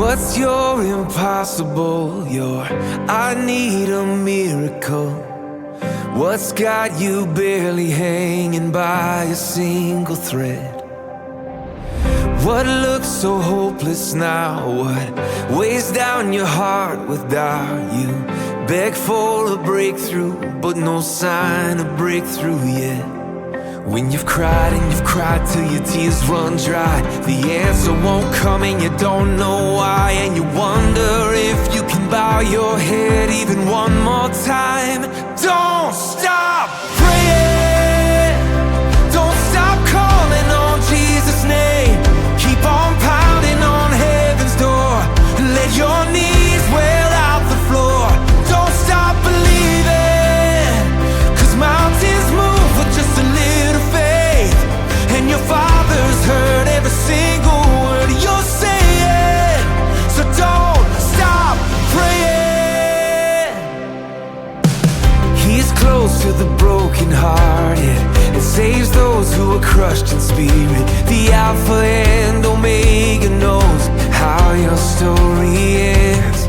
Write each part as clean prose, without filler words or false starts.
What's your impossible? Your I need a miracle. What's got you barely hanging by a single thread? What looks so hopeless now? What weighs down your heart with doubt? You beg for a breakthrough, but no sign of breakthrough yet. When you've cried and you've cried till your tears run dry, the answer won't come and you don't know why. And you wonder if you can bow your head even one more time. Don't stop praying. Don't stop calling on Jesus' name. Keep on pounding on heaven's door. Let your knees well out the floor. Don't stop believing, 'cause mountains move with just a little faith. And your Father's heard every single word you're saying. So don't stop praying. He's close to the brokenhearted and saves those who are crushed in spirit. The Alpha and Omega knows how your story ends.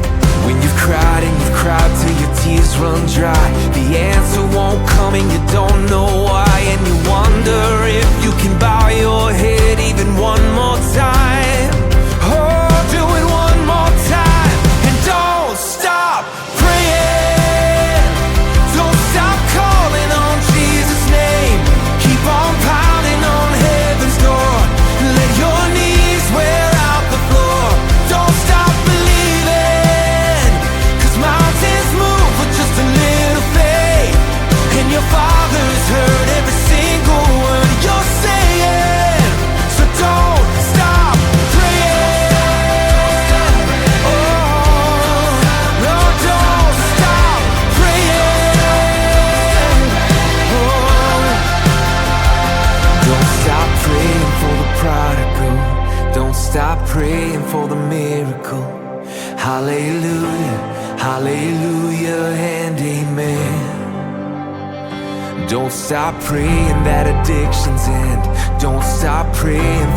When you've cried and you've cried till your tears run dry, the answer won't come and you don't know why. And you wonder if you can bow your head even one more time. Oh, do it one more time. And don't stop praying. Don't stop calling on Jesus' name. Keep on pounding on heaven's door. Let your knees wear out the floor. Don't stop believing, 'cause mountains move with just a little faith. And your Father's heard every single word you're saying. So don't stop praying. Oh, no, don't stop praying. Oh, don't stop praying for the prodigal. Don't stop praying for the miracle. Hallelujah, hallelujah, and amen. Don't stop praying that addictions end. Don't stop praying